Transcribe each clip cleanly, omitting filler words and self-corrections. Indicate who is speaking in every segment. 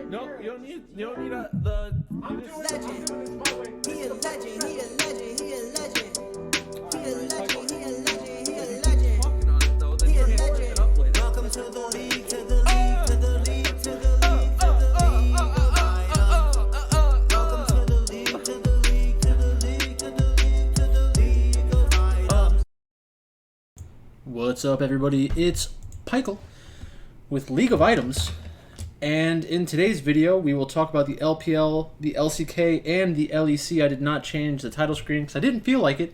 Speaker 1: No, you don't need the.
Speaker 2: I'm doing this my way.
Speaker 3: He a legend, he a legend, he a legend. He a legend, he a legend, he a legend.
Speaker 1: Talking on it though, then
Speaker 3: He
Speaker 1: you
Speaker 3: a
Speaker 1: can't work it up
Speaker 3: legend.
Speaker 1: later.
Speaker 3: Welcome to the league, to the league, to the league, to the league, to the league of items. Welcome to the league, to the league, to the league, to the league, to the league of items.
Speaker 4: What's up, everybody? It's Pikel with League of Items, and in today's video, we will talk about the LPL, the LCK, and the LEC. I did not change the title screen because I didn't feel like it.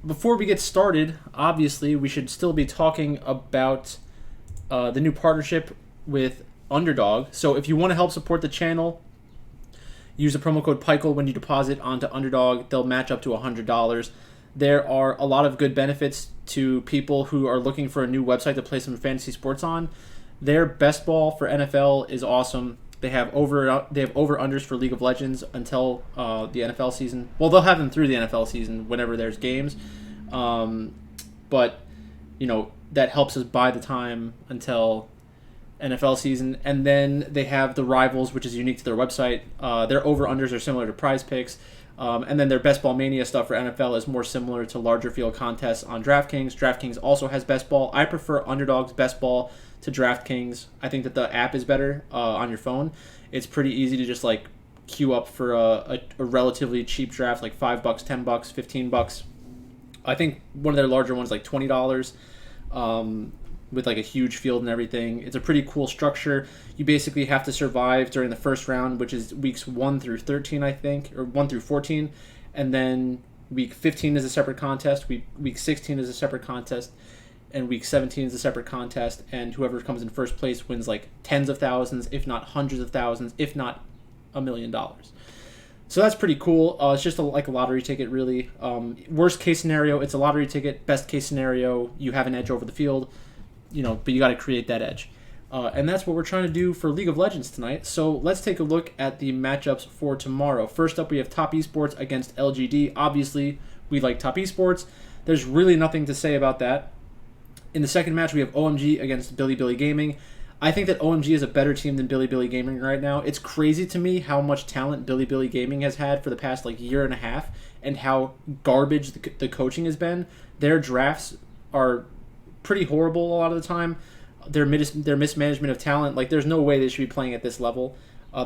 Speaker 4: Before we get started, obviously, we should still be talking about the new partnership with Underdog. So if you want to help support the channel, use the promo code Pikel when you deposit onto Underdog. They'll match up to $100. There are a lot of good benefits to people who are looking for a new website to play some fantasy sports on. Their best ball for NFL is awesome. They have over-unders for League of Legends until the NFL season. Well, they'll have them through the NFL season whenever there's games. But, you know, that helps us buy the time until NFL season. And then they have the Rivals, which is unique to their website. Their over-unders are similar to Prizepicks. And then their Best Ball Mania stuff for NFL is more similar to larger field contests on Draftkings. Draftkings also has Best Ball. I prefer Underdog's Best Ball to Draftkings. I think that the app is better on your phone. It's pretty easy to just like queue up for a relatively cheap draft, like $5, $10, $15. I think one of their larger ones like $20. With like a huge field and everything. It's a pretty cool structure. You basically have to survive during the first round, which is weeks 1 through 13, I think, or 1 through 14, and then week 15 is a separate contest, week 16 is a separate contest, and week 17 is a separate contest, and whoever comes in first place wins like tens of thousands, if not hundreds of thousands, if not $1 million. So that's pretty cool. It's just like a lottery ticket, really. Worst case scenario, it's a lottery ticket. Best case scenario, you have an edge over the field. You know, but you got to create that edge. And that's what we're trying to do for League of Legends tonight. So let's take a look at the matchups for tomorrow. First up, we have Top Esports against LGD. Obviously, we like Top Esports. There's really nothing to say about that. In the second match, we have OMG against Billy Gaming. I think that OMG is a better team than Billy Gaming right now. It's crazy to me how much talent Billy Gaming has had for the past like year and a half and how garbage the coaching has been. Their drafts are pretty horrible a lot of the time. Their mismanagement of talent, like there's no way they should be playing at this level.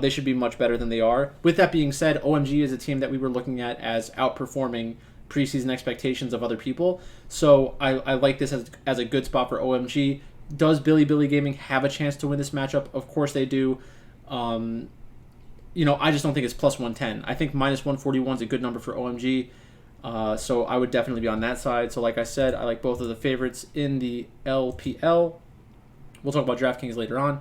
Speaker 4: They should be much better than they are. With that being said, OMG is a team that we were looking at as outperforming preseason expectations of other people. So I like this as a good spot for OMG. Does Billy Gaming have a chance to win this matchup? Of course they do. You know, I just don't think it's plus 110. I think minus 141 is a good number for OMG. So I would definitely be on that side. So like I said, I like both of the favorites in the LPL. We'll talk about DraftKings later on.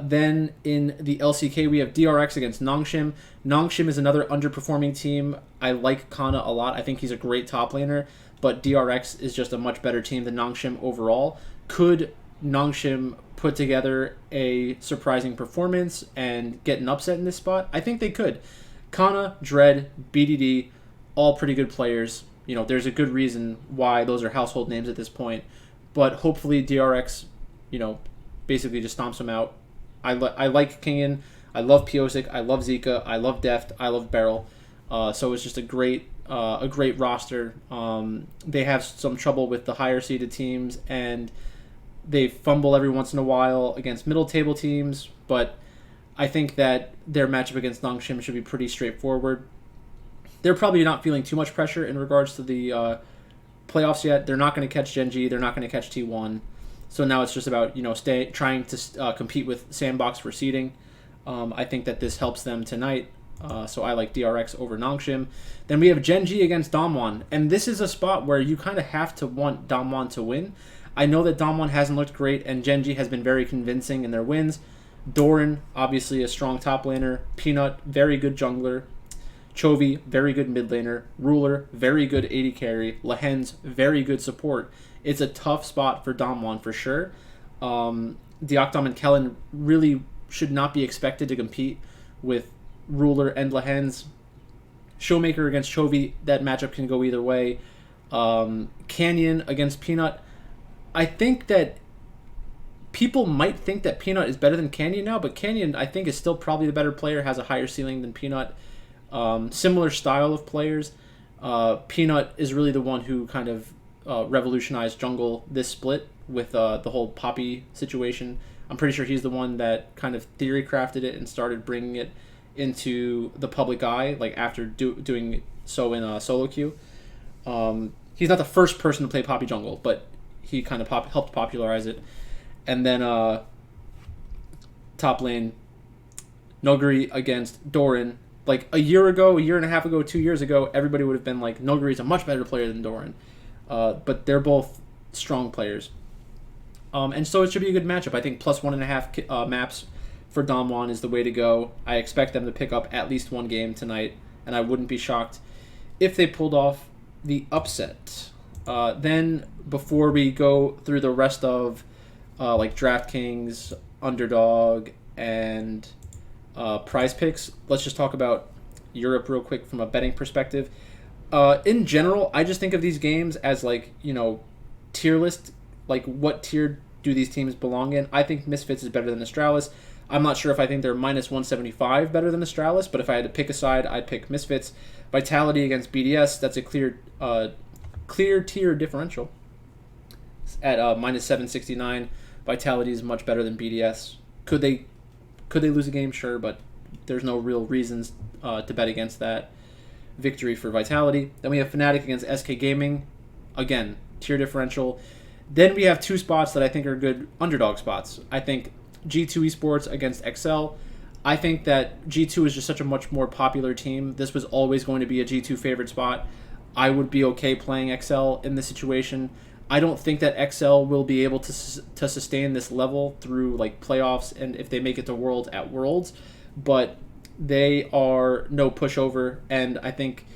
Speaker 4: Then in the LCK, we have DRX against Nongshim. Nongshim is another underperforming team. I like Kana a lot. I think he's a great top laner, but DRX is just a much better team than Nongshim overall. Could Nongshim put together a surprising performance and get an upset in this spot? I think they could. Kana, Dread, BDD, all pretty good players. You know, there's a good reason why those are household names at this point. But hopefully DRX, you know, basically just stomps them out. I like Kingen. I love Piosik. I love Zika. I love Deft. I love Beryl. So it's just a great roster. They have some trouble with the higher seeded teams, and they fumble every once in a while against middle table teams. But I think that their matchup against Nongshim should be pretty straightforward. They're probably not feeling too much pressure in regards to the playoffs yet. They're not going to catch Gen G. They're not going to catch T1. So now it's just about, you know, trying to compete with Sandbox for seeding. I think that this helps them tonight. So I like DRX over Nongshim. Then we have Gen G against Damwon. And this is a spot where you kind of have to want Damwon to win. I know that Damwon hasn't looked great, and Gen G has been very convincing in their wins. Doran, obviously a strong top laner. Peanut, very good jungler. Chovy, very good mid laner. Ruler, very good AD carry. Lehens, very good support. It's a tough spot for Damwon for sure. Deokdam and Kellen really should not be expected to compete with Ruler and Lehens. Showmaker against Chovy, that matchup can go either way. Canyon against Peanut. I think that people might think that Peanut is better than Canyon now, but Canyon, I think, is still probably the better player, has a higher ceiling than Peanut. Similar style of players. Peanut is really the one who kind of revolutionized jungle this split with the whole Poppy situation. I'm pretty sure he's the one that kind of theory crafted it and started bringing it into the public eye, like after doing so in solo queue. He's not the first person to play Poppy jungle, but he kind of helped popularize it. And then top lane, Nuguri against Doran. Like a year and a half ago, 2 years ago, everybody would have been like, Nuguri's a much better player than Doran. But they're both strong players. And so it should be a good matchup. I think plus 1.5 maps for Damwon is the way to go. I expect them to pick up at least one game tonight, and I wouldn't be shocked if they pulled off the upset. Then, before we go through the rest of like Draftkings, Underdog, and Prizepicks, let's just talk about Europe real quick from a betting perspective. In general, I just think of these games as like, tier list, like what tier do these teams belong in. I think Misfits is better than Astralis. I'm not sure if I think they're minus 175 better than Astralis, but if I had to pick a side, I'd pick Misfits. Vitality against BDS, that's a clear tier differential at minus 769. Vitality is much better than BDS. Could they lose a game? Sure, but there's no real reasons to bet against that victory for Vitality. Then we have Fnatic against SK Gaming. Again, tier differential. Then we have two spots that I think are good underdog spots. I think G2 Esports against XL. I think that G2 is just such a much more popular team. This was always going to be a G2 favorite spot. I would be okay playing XL in this situation. I don't think that XL will be able to sustain this level through like playoffs and if they make it to Worlds at Worlds, but they are no pushover, and I think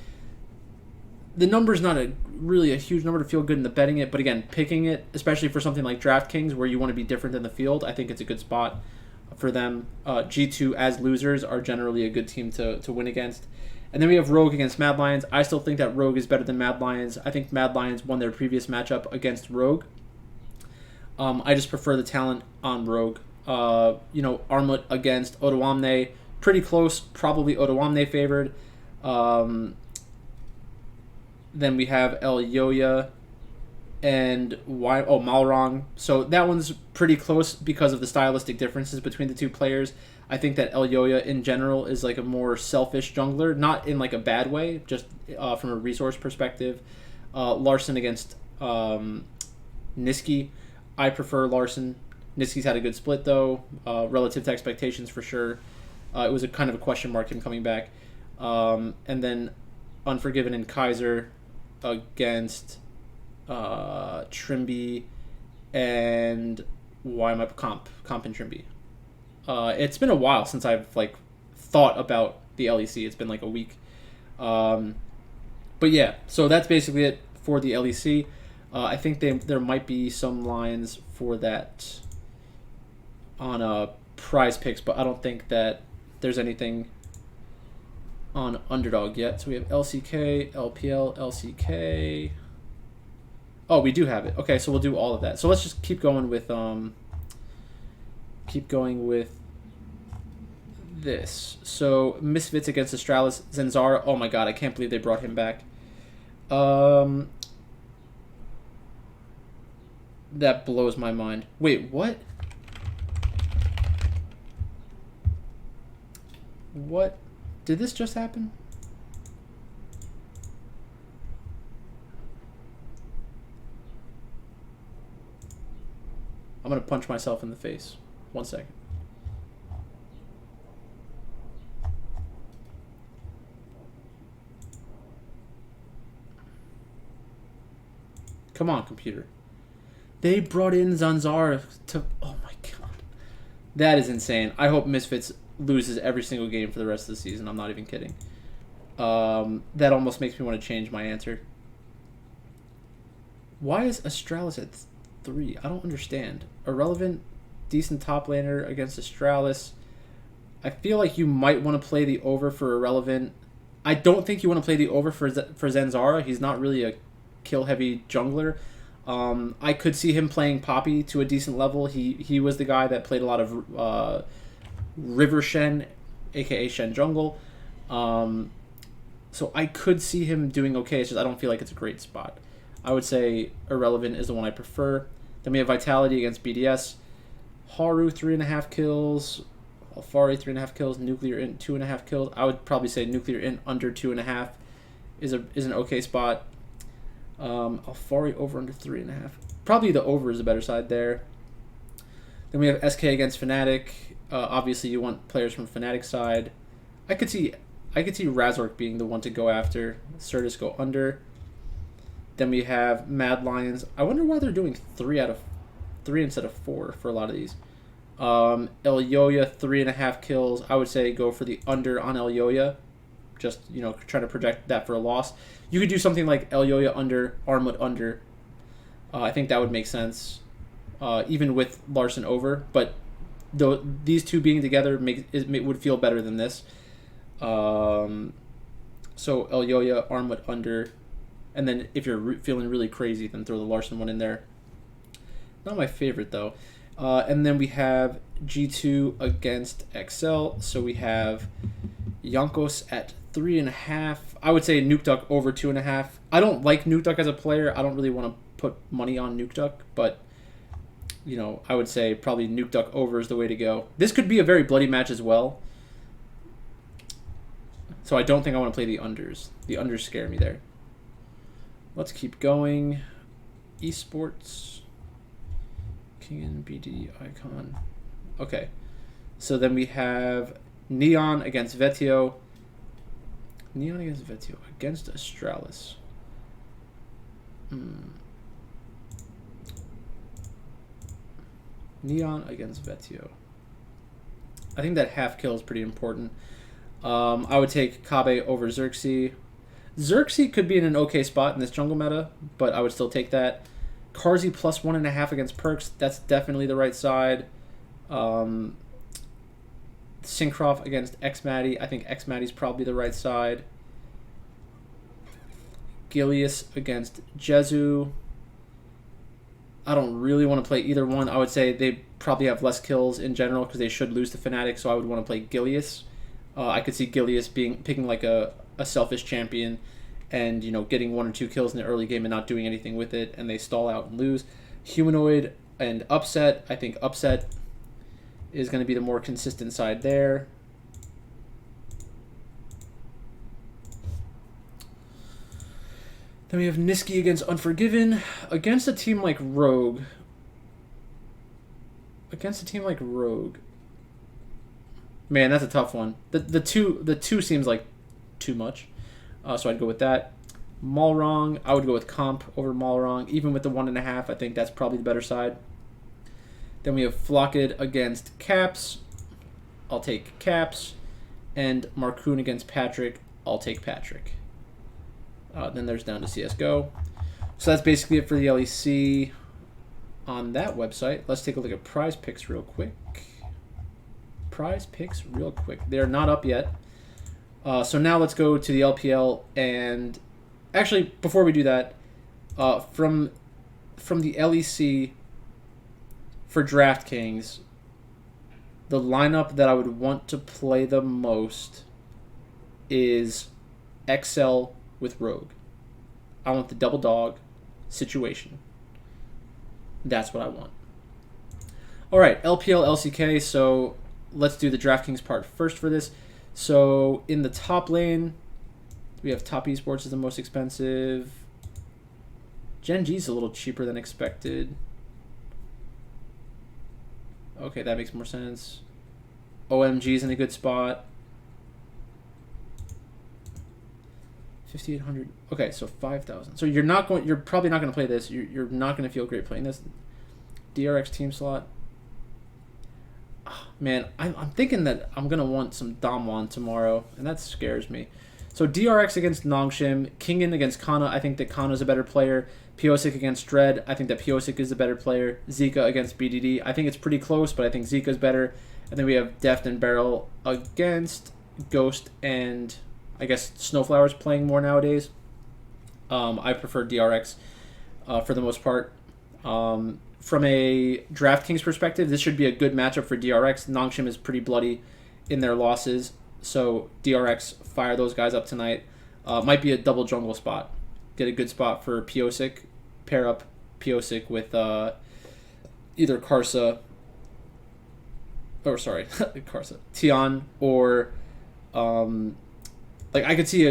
Speaker 4: the number's not really a huge number to feel good in the betting it, but again, picking it, especially for something like DraftKings where you want to be different than the field, I think it's a good spot for them. G2 as losers are generally a good team to win against. And then we have Rogue against Mad Lions. I still think that Rogue is better than Mad Lions. I think Mad Lions won their previous matchup against Rogue. I just prefer the talent on Rogue. Armut against Odoamne, pretty close, probably Odoamne favored. Then we have El Yoya and Malrong. So that one's pretty close because of the stylistic differences between the two players. I think that El Yoya in general is like a more selfish jungler, not in like a bad way, just from a resource perspective. Larson against Niski. I prefer Larson. Niski's had a good split though, relative to expectations for sure. It was a kind of a question mark him coming back. And then Unforgiven and Kaiser against Trimby and why am I Comp and Trimby. It's been a while since I've like thought about the LEC. It's been like a week. But yeah, so that's basically it for the LEC. I think there might be some lines for that on Prizepicks, but I don't think that there's anything on Underdog yet. So we have LCK, LPL, LCK. Oh, we do have it. Okay, so we'll do all of that. So let's just keep going with this. So Misfits against Astralis, Zenzara. Oh my god, I can't believe they brought him back. That blows my mind. Wait, what? What? Did this just happen? I'm gonna punch myself in the face. 1 second. Come on, computer. They brought in Zanzara to... Oh my god. That is insane. I hope Misfits loses every single game for the rest of the season. I'm not even kidding. That almost makes me want to change my answer. Why is Astralis at 3? I don't understand. Irrelevant, decent top laner against Astralis. I feel like you might want to play the over for Irrelevant. I don't think you want to play the over for Zenzara. He's not really a kill-heavy jungler. I could see him playing Poppy to a decent level. He was the guy that played a lot of River Shen, aka Shen Jungle. So I could see him doing okay. It's just I don't feel like it's a great spot. I would say Irrelevant is the one I prefer. Then we have Vitality against BDS. Haru 3.5 kills. Alfari 3.5 kills. Nuclear Int 2.5 kills. I would probably say Nuclear Int under 2.5 is an okay spot. Alfari over under 3.5. Probably the over is the better side there. Then we have SK against Fnatic. Obviously, you want players from Fnatic side. I could see Razork being the one to go after. Certus go under. Then we have Mad Lions. I wonder why they're doing 3 instead of 4 for a lot of these. Elyoya 3.5 kills. I would say go for the under on Elyoya. Just, try to project that for a loss. You could do something like Elyoya under, Armut under. I think that would make sense, even with Larson over. But these two being together would feel better than this. So Elyoya, Armut under. And then if you're feeling really crazy, then throw the Larson one in there. Not my favorite, though. And then we have G2 against XL. So we have Yonkos at 3.5. I would say Nuke Duck over 2.5. I don't like Nuke Duck as a player. I don't really want to put money on Nuke Duck, but I would say probably Nuke Duck over is the way to go. This could be a very bloody match as well. So I don't think I want to play the unders. The unders scare me there. Let's keep going. Esports. King and BD icon. Okay. So then we have Neon against Vetio. Neon against Vetio. Against Astralis. Neon against Vetio. I think that half kill is pretty important. I would take Kabe over Xerxes. Xerxes could be in an okay spot in this jungle meta, but I would still take that. Karzi plus 1.5 against Perks. That's definitely the right side. Syncroft against Xmatty. I think Xmatty's probably the right side. Gilius against Jezu. I don't really want to play either one. I would say they probably have less kills in general because they should lose to Fnatic, so I would want to play Gilius. I could see Gilius picking like a selfish champion and getting 1 or 2 kills in the early game and not doing anything with it, and they stall out and lose. Humanoid and Upset. I think Upset is going to be the more consistent side there. Then we have Niski against Unforgiven. Against a team like Rogue. Man, that's a tough one. The two seems like too much. So I'd go with that. Malrong, I would go with Comp over Malrong. Even with the 1.5, I think that's probably the better side. Then we have Flocked against Caps. I'll take Caps. And Marcoon against Patrick. I'll take Patrick. Then there's down to CSGO. So that's basically it for the LEC on that website. Let's take a look at Prizepicks real quick. They're not up yet. So now let's go to the LPL. And actually, before we do that, from the LEC for Draftkings, the lineup that I would want to play the most is XL with Rogue. I want the double dog situation. That's what I want. All right, LPL LCK. So let's do the DraftKings part first for this. So in the top lane, we have Top Esports is the most expensive. Gen G's a little cheaper than expected. Okay, that makes more sense. OMG's in a good spot. 5,800. Okay, so 5,000. So you're probably not going to play this. You're not going to feel great playing this. DRX team slot. Oh, man, I'm thinking that I'm going to want some Damwon tomorrow, and that scares me. So DRX against Nongshim, Kingen against Kana. I think that Kana's a better player. Piosik against Dread. I think that Piosik is a better player. Zika against BDD. I think it's pretty close, but I think Zika's better. And then we have Deft and Barrel against Ghost and I guess Snowflower's playing more nowadays. I prefer DRX for the most part. From a DraftKings perspective, this should be a good matchup for DRX. Nongshim is pretty bloody in their losses, so DRX fire those guys up tonight. Might be a double jungle spot. Get a good spot for Piosik. Pair up Piosik with either Karsa, or sorry, Karsa, Tian, or like I could see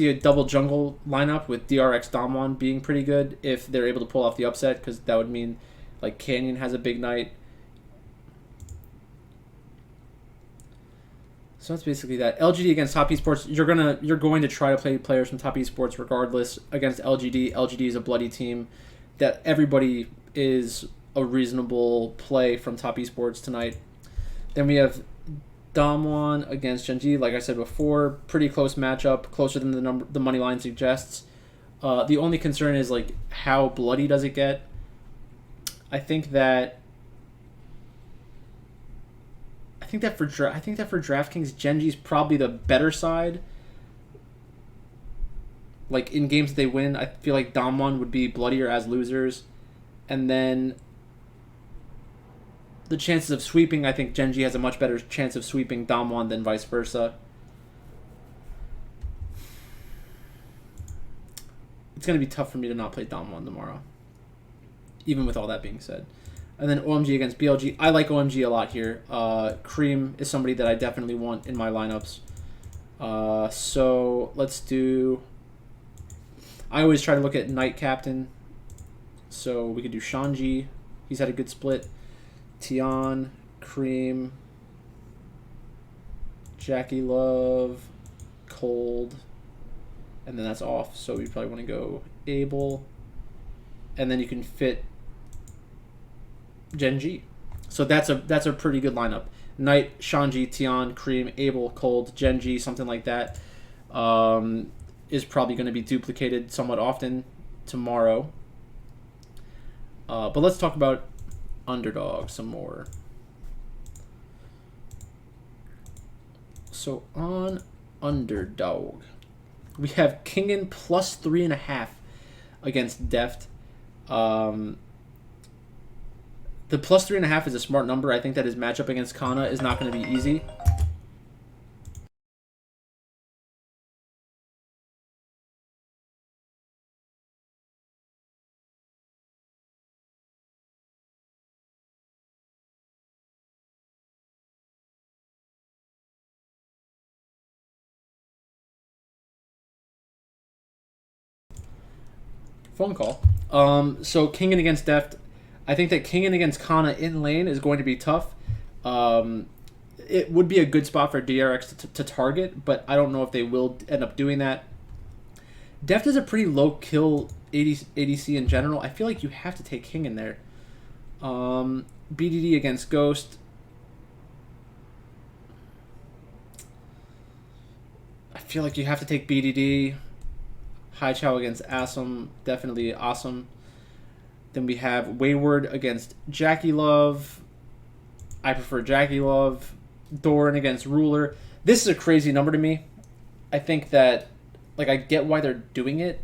Speaker 4: a double jungle lineup with DRX Damwon being pretty good if they're able to pull off the upset, because that would mean like Canyon has a big night. So that's basically that. LGD against Top Esports, you're going to try to play players from Top Esports regardless against LGD. LGD is a bloody team that everybody is a reasonable play from Top Esports tonight. Then we have Damwon against Genji. Like I said before, pretty close matchup, closer than the money line suggests. The only concern is like how bloody does it get. I think that for DraftKings, Genji's probably the better side. Like in games that they win, I feel like Damwon would be bloodier as losers, and then the chances of sweeping, I think Genji has a much better chance of sweeping Damwon than vice versa. It's going to be tough for me to not play Damwon tomorrow, even with all that being said. And then OMG against BLG. I like OMG a lot here. Cream is somebody that I definitely want in my lineups. So let's do... I always try to look at Knight Captain. So we could do Shanji. He's had a good split. Tian, Cream, Jackie Love, Cold, and then that's off. So we probably want to go Abel, and then you can fit Genji. So that's a pretty good lineup. Knight, Shanji, Tian, Cream, Abel, Cold, Genji, something like that. Is probably going to be duplicated somewhat often tomorrow. But let's talk about Underdog some more. So on Underdog, we have Kingen plus 3.5 against Deft. The plus 3.5 is a smart number. I think that his matchup against Kana is not going to be easy. Phone call. So Kingen against Deft. I think that Kingen against Kana in lane is going to be tough. It would be a good spot for DRX to target, but I don't know if they will end up doing that. Deft is a pretty low kill ADC in general. I feel like you have to take Kingen there. BDD against Ghost. I feel like you have to take BDD. Hai Chao against Awesome, definitely Awesome. Then we have Wayward against Jackie Love. I prefer Jackie Love. Doran against Ruler. This is a crazy number to me. I think that, like, I get why they're doing it.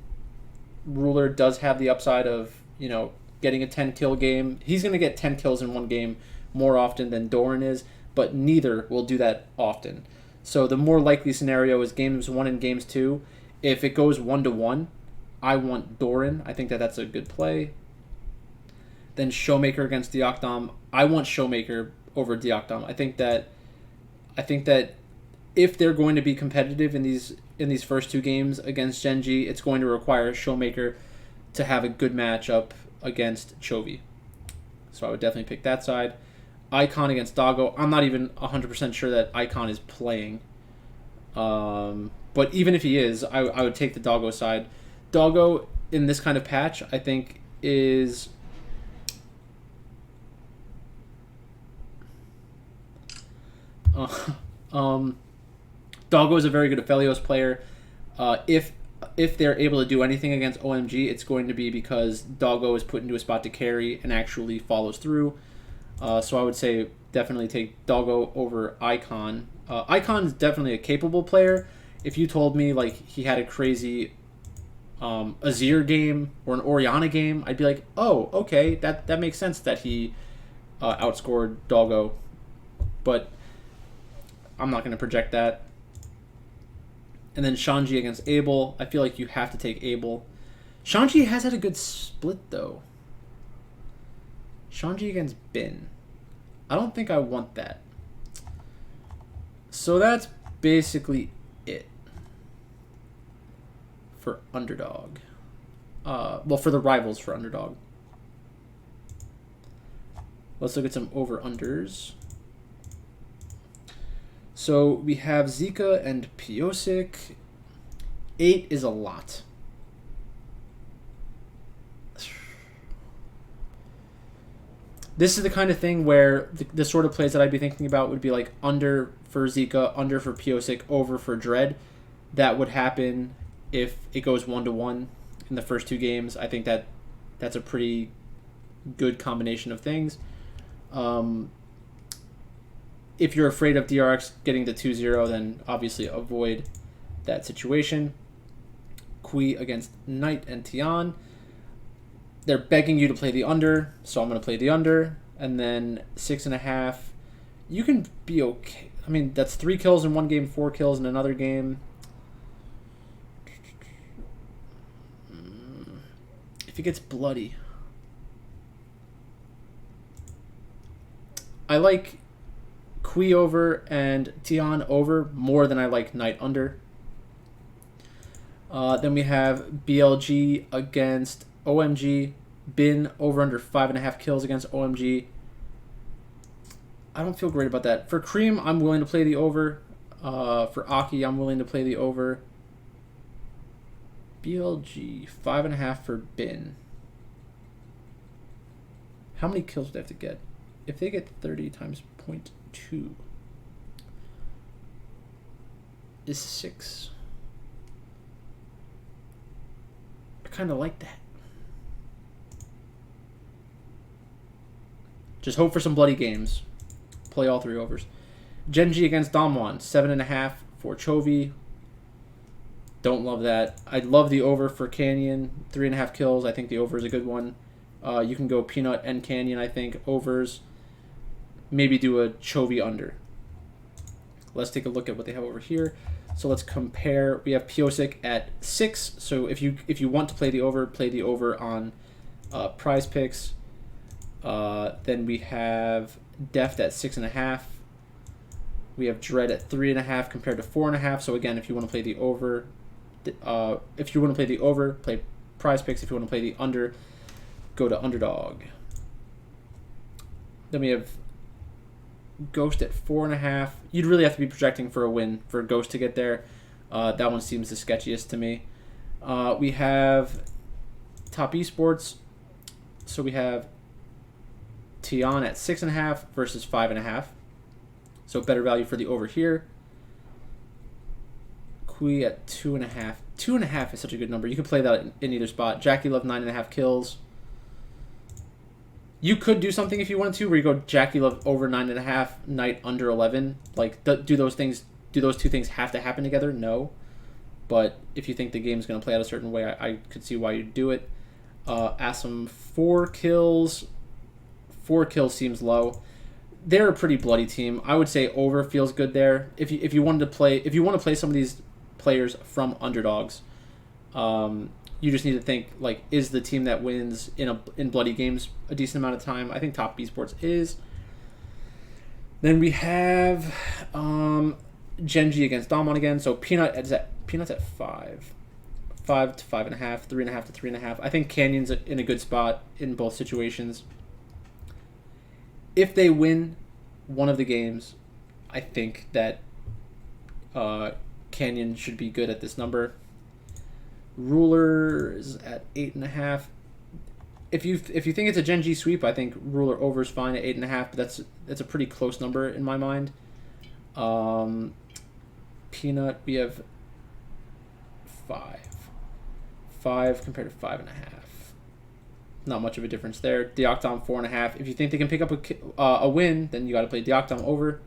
Speaker 4: Ruler does have the upside of, you know, getting a 10-kill game. He's going to get 10 kills in one game more often than Doran is, but neither will do that often. So the more likely scenario is games 1 and games 2. If it goes 1-1, I want Doran. I think that that's a good play. Then Showmaker against Diokdom. I want Showmaker over Diokdom. I think that if they're going to be competitive in these first two games against Genji, it's going to require Showmaker to have a good matchup against Chovy. So I would definitely pick that side. Icon against Doggo. I'm not even 100% sure that Icon is playing. But even if he is, I would take the Doggo side. Doggo in this kind of patch, I think, is... Doggo is a very good Aphelios player. If they're able to do anything against OMG, it's going to be because Doggo is put into a spot to carry and actually follows through. So I would say definitely take Doggo over Icon. Icon is definitely a capable player. If you told me like he had a crazy Azir game or an Oriana game, I'd be like, oh, okay, that makes sense that he outscored Doggo. But I'm not going to project that. And then Shanji against Abel. I feel like you have to take Abel. Shanji has had a good split, though. Shanji against Bin. I don't think I want that. So that's basically it for Underdog. Well, for the rivals for Underdog. Let's look at some over-unders. So we have Zika and Piosic. 8 is a lot. This is the kind of thing where the sort of plays that I'd be thinking about would be like under for Zika, under for Piosic, over for Dread. That would happen if it goes 1-1 in the first 2 games. I think that's a pretty good combination of things. If you're afraid of DRX getting the 2-0, then obviously avoid that situation. Kui against Knight and Tian. They're begging you to play the under, so I'm going to play the under. And then 6.5. You can be okay. I mean, that's 3 kills in one game, 4 kills in another game. If it gets bloody. I like Kui over and Tian over more than I like Knight under. Then we have BLG against OMG. Bin over under 5.5 kills against OMG. I don't feel great about that. For Cream, I'm willing to play the over. For Aki, I'm willing to play the over. BLG 5.5 for Bin. How many kills do they have to get? If they get 30 times 0.2 is 6. I kind of like that. Just hope for some bloody games. Play all 3 overs. Genji against Damwon, 7.5 for Chovy. Don't love that. I'd love the over for Canyon, 3.5 kills. I think the over is a good one. You can go Peanut and Canyon, I think, overs. Maybe do a Chovy under. Let's take a look at what they have over here. So let's compare. We have Piosic at 6. So if you want to play the over on Prizepicks. Then we have Deft at 6.5. We have Dread at 3.5 compared to 4.5. So again, if you want to play the over, play Prizepicks. If you want to play the under, go to Underdog. Then we have Ghost at 4.5. You'd really have to be projecting for a win for Ghost to get there. That one seems the sketchiest to me. We have Top Esports. So we have Tian at 6.5 versus 5.5. So better value for the over here. Kui at 2.5. 2.5 is such a good number. You can play that in either spot. Jackie Love 9.5 kills. You could do something if you wanted to, where you go Jackie Love over 9.5, Knight under 11. Like, do those things? Do those 2 things have to happen together? No. But if you think the game's going to play out a certain way, I could see why you'd do it. Assam 4 kills. 4 kills seems low. They're a pretty bloody team. I would say over feels good there. If you want to play some of these players from underdogs, you just need to think, like, is the team that wins in bloody games a decent amount of time? I think Top Esports is. Then we have Genji against Damwon again. So Peanut's at 5. 5 to 5.5, 3.5 to 3.5. I think Canyon's in a good spot in both situations. If they win one of the games, I think that Canyon should be good at this number. Ruler is at 8.5. If you think it's a Genji sweep, I think Ruler over is fine at 8.5. But that's a pretty close number in my mind. Peanut, we have 5. 5 compared to 5.5. Not much of a difference there. Deoctom 4.5. If you think they can pick up a win, then you got to play Deoctom over.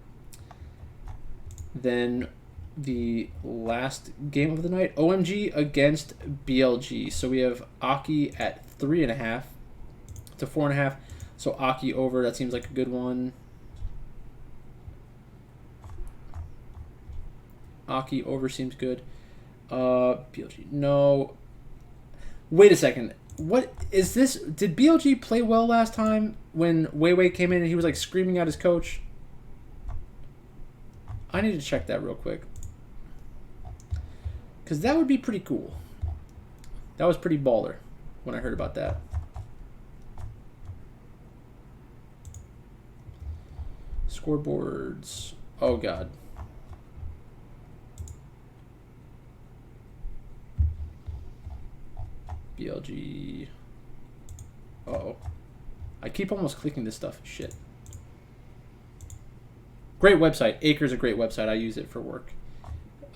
Speaker 4: Then the last game of the night. OMG against BLG. So we have Aki at 3.5 to 4.5. So Aki over. That seems like a good one. Aki over seems good. BLG. No. Wait a second. What is this? Did BLG play well last time when Wei came in and he was like screaming at his coach? I need to check that real quick. Because that would be pretty cool. That was pretty baller when I heard about that. Scoreboards. Oh, God. BLG. Uh-oh. I keep almost clicking this stuff. Shit. Great website. Acre's a great website. I use it for work.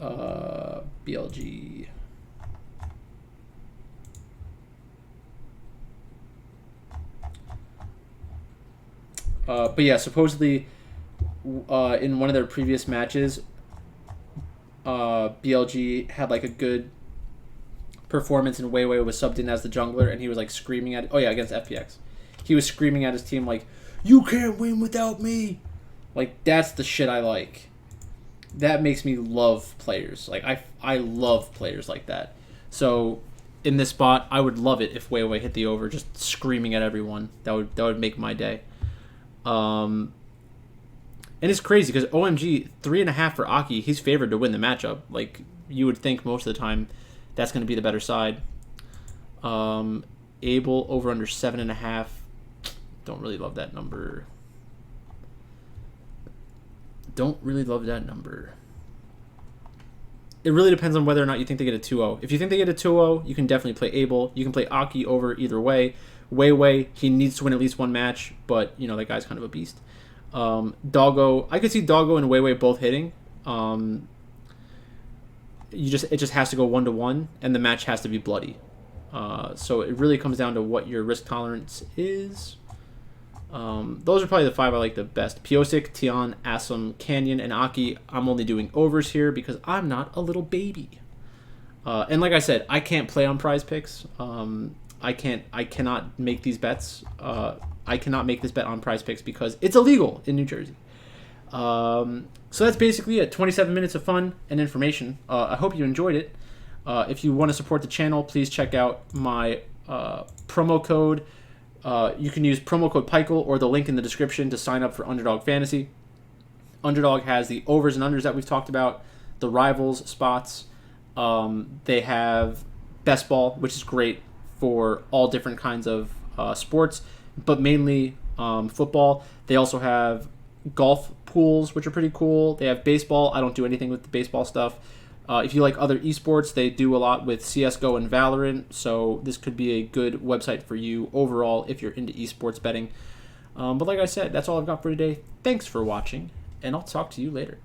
Speaker 4: BLG. But yeah, supposedly in one of their previous matches, BLG had like a good performance and Wei was subbed in as the jungler and he was like screaming at against FPX. He was screaming at his team like, "You can't win without me." Like, that's the shit I like. That makes me love players. Like, I love players like that. So in this spot, I would love it if Wei hit the over, just screaming at everyone. That would make my day. And it's crazy because OMG 3.5 for Aki. He's favored to win the matchup. Like, you would think most of the time that's going to be the better side. Abel over under 7.5. Don't really love that number. Don't really love that number. It really depends on whether or not you think they get a 2-0. If you think they get a 2-0, you can definitely play Abel. You can play Aki over either way. Wei, he needs to win at least one match, but, you know, that guy's kind of a beast. Doggo, I could see Doggo and Wei both hitting. It just has to go 1-1, and the match has to be bloody. So it really comes down to what your risk tolerance is. Those are probably the 5 I like the best. Piosik, Tian, Assam, Canyon, and Aki. I'm only doing overs here because I'm not a little baby. And like I said, I can't play on Prizepicks. I cannot make these bets. I cannot make this bet on Prizepicks because it's illegal in New Jersey. So that's basically it. 27 minutes of fun and information. I hope you enjoyed it. If you want to support the channel, please check out my promo code. You can use promo code Pikel or the link in the description to sign up for Underdog Fantasy. Underdog has the overs and unders that we've talked about, the rivals spots. They have best ball, which is great for all different kinds of sports, but mainly football. They also have golf pools, which are pretty cool. They have baseball. I don't do anything with the baseball stuff. If you like other esports, they do a lot with CSGO and Valorant, so this could be a good website for you overall if you're into esports betting. But like I said, that's all I've got for today. Thanks for watching, and I'll talk to you later.